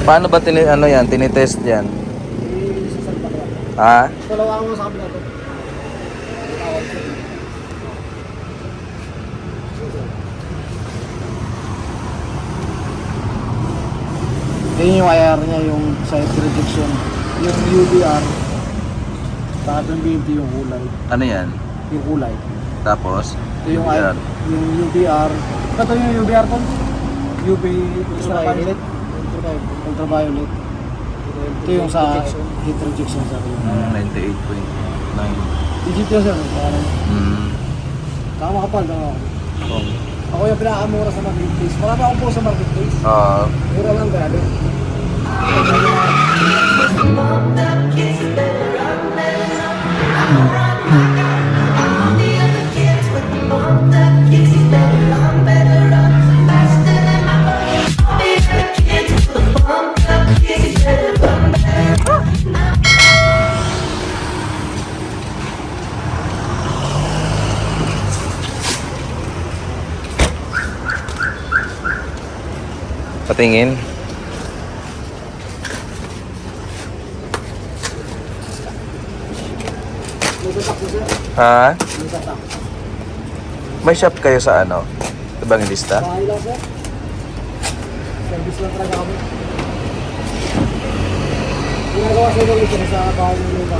Paano ba ano yan, tinitest yan? Isasalpa ko. Ha? Dalawa mo sa kabila to. Yan yung IR niya, yung side rejection. Yung UBR. Saka yung BMT yung kulay. Ano yan? Yung kulay. Tapos? Ito yung, UBR. yung UBR. Ito yung UBR po. UV ultraviolet. Ultraviolet. Ito yung sa heat rejection sa akin. 98.9. Digit yun sir. Tama kapal. Oh. Ako yung pinakamura sa marketplace. Marami akong po sa marketplace. Mura lang grabe. Patingin. Nagtatak po sir. Ha? Nagtatak. May shop kayo sa ano? Evangelista? Bahay lang sir. Service lang talaga kami. Ginagawa sa ito ito sa bahay nyo na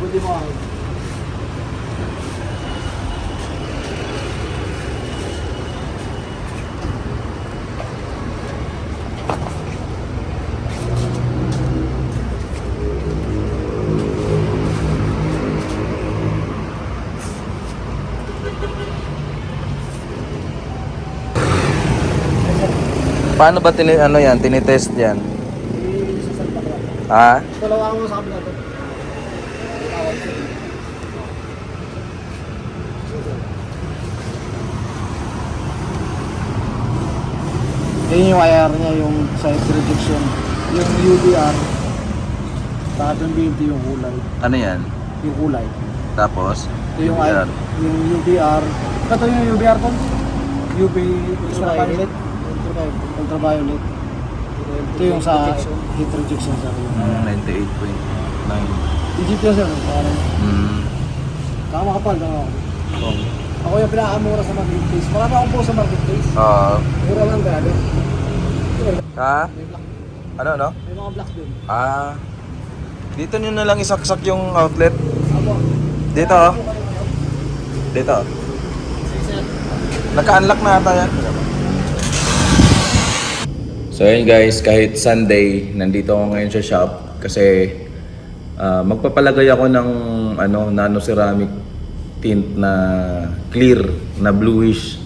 pwede mo ako. Paano ba ano yan, tinitest yan? Isasalpa ko. Ha? Dalawa mo sa kabila to. Yan yung IR niya, yung side rejection. Yung UBR. Saka yung BMT yung kulay. Ano yan? Yung kulay. Tapos? Ito yung, UBR. yung UBR. Ito yung UBR po. UV ultraviolet. Ultraviolet. Ito yung sa heat rejection sa akin. 98.9. Digit yun sir. Tama kapal. Oh. Ako yung pinakamura sa marketplace. Marami akong po sa marketplace. Mura lang grabe. Ha? May black. Ano? May mga black dun. Dito nyo na lang isaksak yung outlet. Apo. Dito oh. Dito. Sige sir. Naka-unlock na ata yan. So yun guys, kahit Sunday, nandito ako ngayon sa shop kasi magpapalagay ako ng nano ceramic tint na clear, na bluish.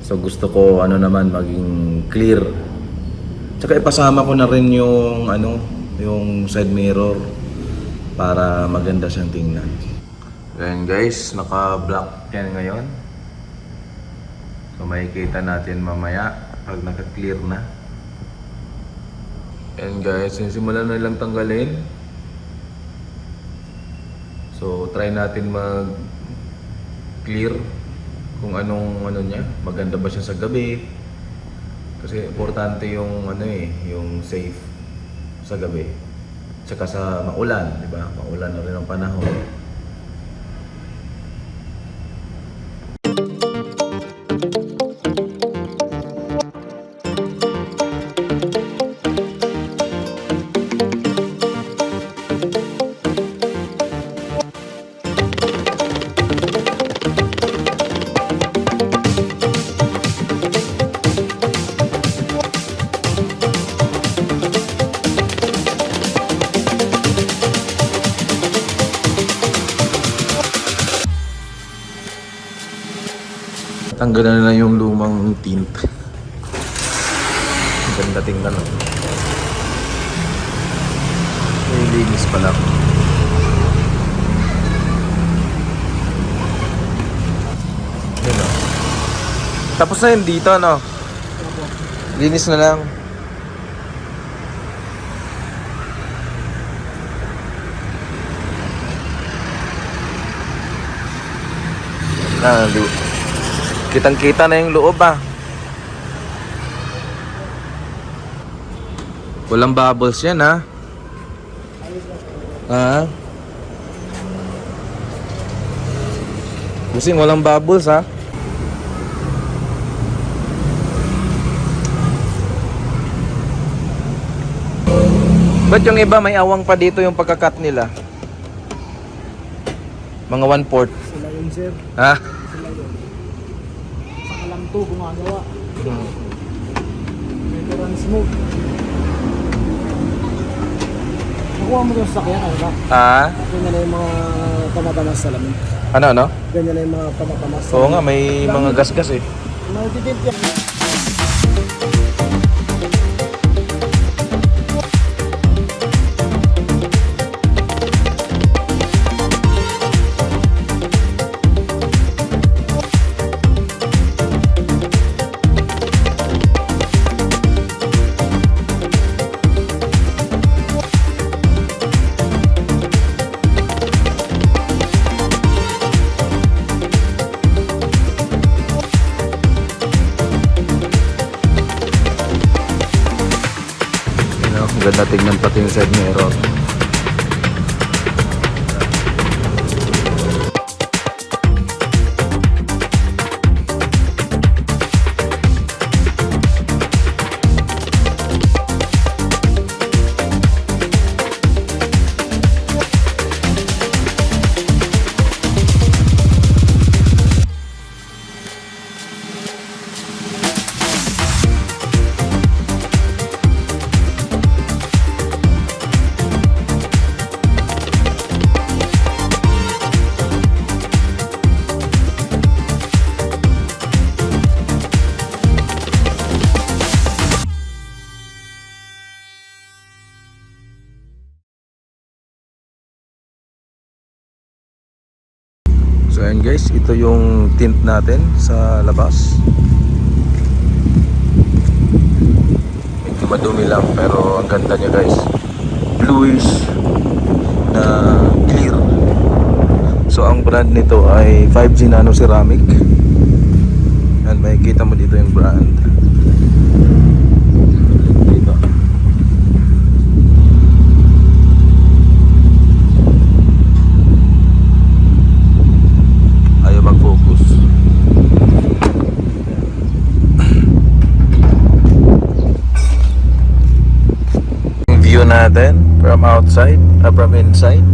So gusto ko naman maging clear. Tsaka ipasama ko na rin yung yung side mirror para maganda siyang tingnan. Ayan guys, naka-black yan ngayon. So makikita natin mamaya pag naka-clear na. And guys, simulan na lang tanggalin. So try natin mag-clear kung anong niya, maganda ba siya sa gabi. Kasi importante yung yung safe sa gabi. Tsaka sa maulan, di ba? Maulan na rin ang panahon. Tanggalan na yung lumang tint. Ganda tingnan. May linis pala. Yun o. Tapos na yun dito, no? Linis na lang. Kitang-kita na yung loob ah. Walang bubbles yan ha. Ah. Busing walang bubbles ha. Ba't yung iba may awang pa dito yung pagkakat nila? Mga 1/4. Sila yun, sir. Ha? Sila yun. Saka lang to gumagawa. Veteran smoke. Nakuha mo yung sakyan, ano ba? Ah? Ganyan na yung mga pamatamas sa lamin. Ano? Ganyan na yung mga pamatamas sa Oo nga, may mga gas-gas eh. Matitip yan. Ang ganda tignan pati yung side mirror. So ayan guys, ito yung tint natin sa labas. Medyo madumi lang pero ang ganda niya guys. Bluish na clear. So ang brand nito ay 5G Nano Ceramic. And makikita mo dito yung brand. Dito. Ayaw mag-focus. Yung view natin from outside, from inside.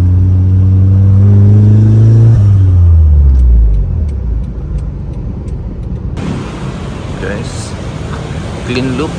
Guys, clean look.